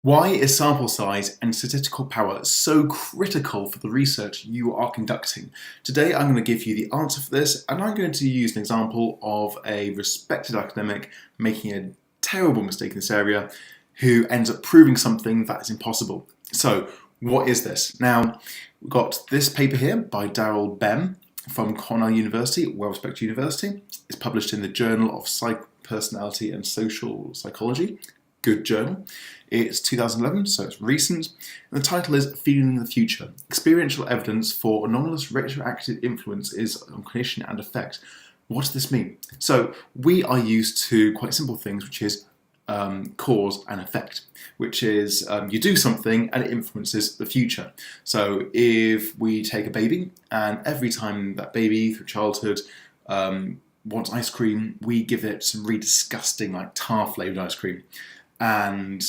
Why is sample size and statistical power so critical for the research you are conducting? Today I'm going to give you the answer for this, and I'm going to use an example of a respected academic making a terrible mistake in this area who ends up proving something that is impossible. So what is this? Now, we've got this paper here by Debunk from Cornell University, well-respected university. It's published in the Journal of Personality and Social Psychology. Good journal. It's 2011, so it's recent. And the title is Feeling the Future. Experiential evidence for anomalous retroactive influences on cognition and affect. What does this mean? So we are used to quite simple things, which is cause and effect, which is you do something and it influences the future. So if we take a baby and every time that baby through childhood wants ice cream, we give it some really disgusting like tar flavoured ice cream. And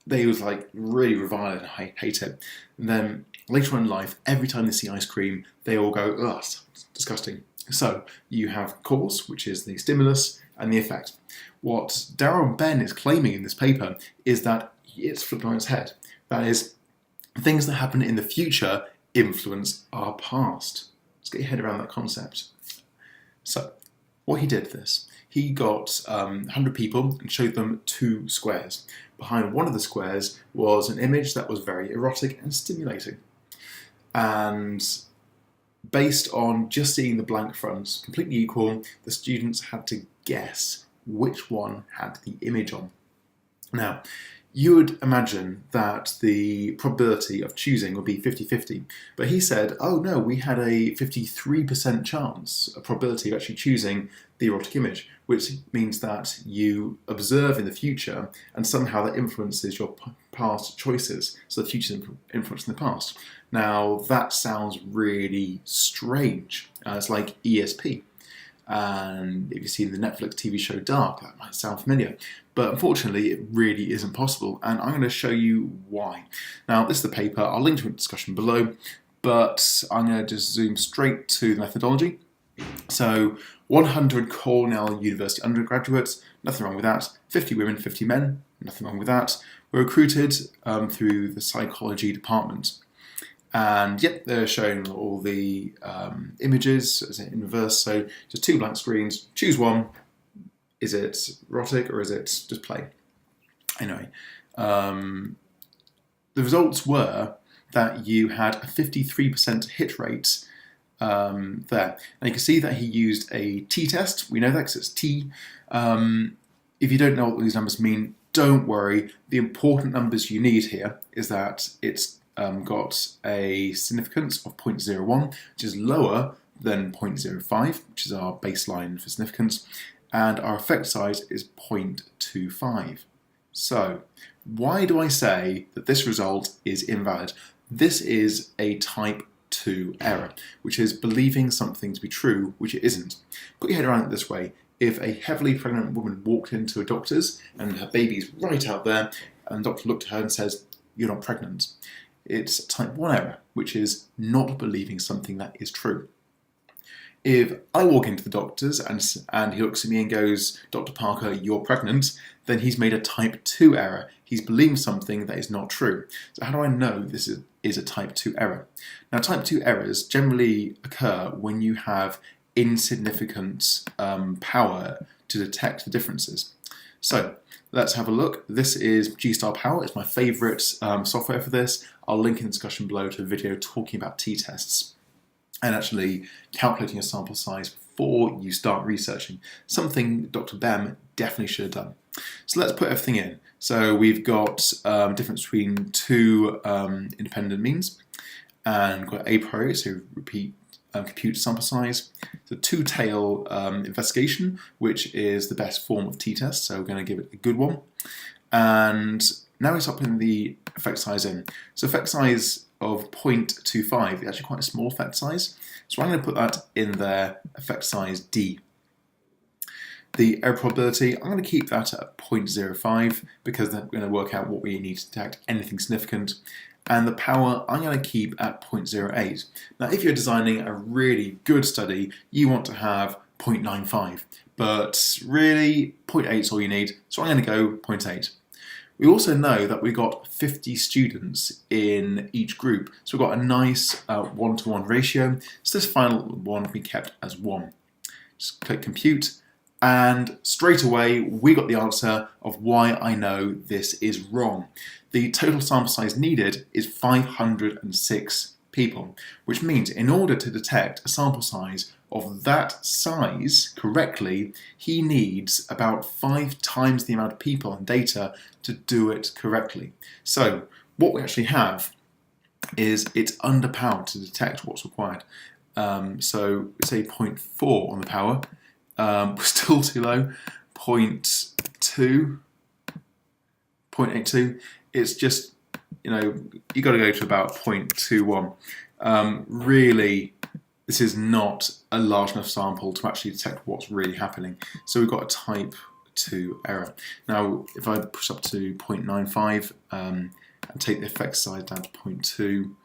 they was like really revile it and hate it. And then later on in life, every time they see ice cream, they all go, "Ugh, it's disgusting." So you have cause, which is the stimulus, and the effect. What Darryl Ben is claiming in this paper is that it's flipped on its head. That is, things that happen in the future influence our past. Let's get your head around that concept. So what he did this. He got 100 people and showed them two squares. Behind one of the squares was an image that was very erotic and stimulating. And based on just seeing the blank fronts, completely equal, the students had to guess which one had the image on. Now, you would imagine that the probability of choosing would be 50-50, but he said, oh no, we had a 53% chance, a probability of actually choosing the erotic image, which means that you observe in the future and somehow that influences your past choices, so the future is influencing the past. Now that sounds really strange. It's like ESP. And if you've seen the Netflix TV show Dark, that might sound familiar. But unfortunately, it really isn't possible, and I'm going to show you why. Now, this is the paper. I'll link to a discussion below, but I'm going to just zoom straight to the methodology. So, 100 Cornell University undergraduates, nothing wrong with that. 50 women, 50 men, nothing wrong with that. Were recruited through the psychology department. And yep, they're showing all the images as in reverse, so just two blank screens, choose one. Is it erotic or is it just play? Anyway, the results were that you had a 53% hit rate there. And you can see that he used a t-test. We know that because it's T. If you don't know what these numbers mean, don't worry. The important numbers you need here is that it's got a significance of 0.01, which is lower than 0.05, which is our baseline for significance, and our effect size is 0.25. So, why do I say that this result is invalid? This is a type 2 error, which is believing something to be true, which it isn't. Put your head around it this way. If a heavily pregnant woman walked into a doctor's and her baby's right out there, and the doctor looked at her and says, "You're not pregnant," it's a type 1 error, which is not believing something that is true. If I walk into the doctor's and he looks at me and goes, "Dr. Parker, you're pregnant," then he's made a type 2 error. He's believed something that is not true. So how do I know this is a type 2 error? Now, type 2 errors generally occur when you have insignificant power to detect the differences. So let's have a look. This is G-Star Power. It's my favourite software for this. I'll link in the discussion below to a video talking about t-tests and actually calculating a sample size before you start researching. Something Dr. Bem definitely should have done. So let's put everything in. So we've got difference between two independent means, and we've got a priori, so compute sample size. The two-tail investigation, which is the best form of t-test, so we're going to give it a good one. And now we start putting the effect size in. So effect size of 0.25 is actually quite a small effect size. So I'm going to put that in there, effect size D. The error probability, I'm going to keep that at 0.05 because then we're going to work out what we need to detect anything significant. And the power, I'm going to keep at 0.08. Now, if you're designing a really good study, you want to have 0.95. But really, 0.8 is all you need, so I'm going to go 0.8. We also know that we got 50 students in each group, so we've got a nice one-to-one ratio, so this final one will be kept as 1. Just click compute, and straight away we got the answer of why I know this is wrong. The total sample size needed is 506 people, which means in order to detect a sample size of that size correctly, he needs about 5 times the amount of people and data to do it correctly. So what we actually have is it's underpowered to detect what's required. So say 0.4 on the power, still too low, 0.2, 0.82, it's just, you got to go to about 0.21. Really, this is not a large enough sample to actually detect what's really happening. So we've got a type 2 error. Now, if I push up to 0.95 and take the effect size down to 0.2,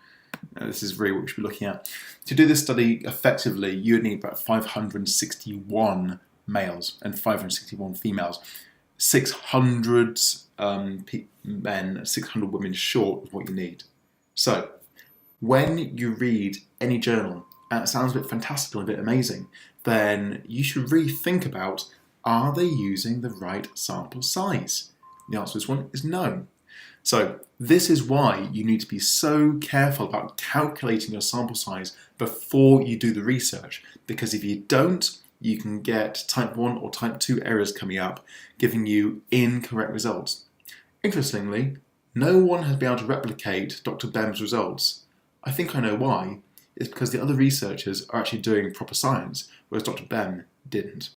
this is really what we should be looking at. To do this study effectively, you would need about 561 males and 561 females. 600 men, 600 women short of what you need. So, when you read any journal, and it sounds a bit fantastical, a bit amazing, then you should really think about, are they using the right sample size? The answer to this one is no. So this is why you need to be so careful about calculating your sample size before you do the research, because if you don't, you can get type 1 or type 2 errors coming up, giving you incorrect results. Interestingly, no one has been able to replicate Dr. Bem's results. I think I know why. It's because the other researchers are actually doing proper science, whereas Dr. Bem didn't.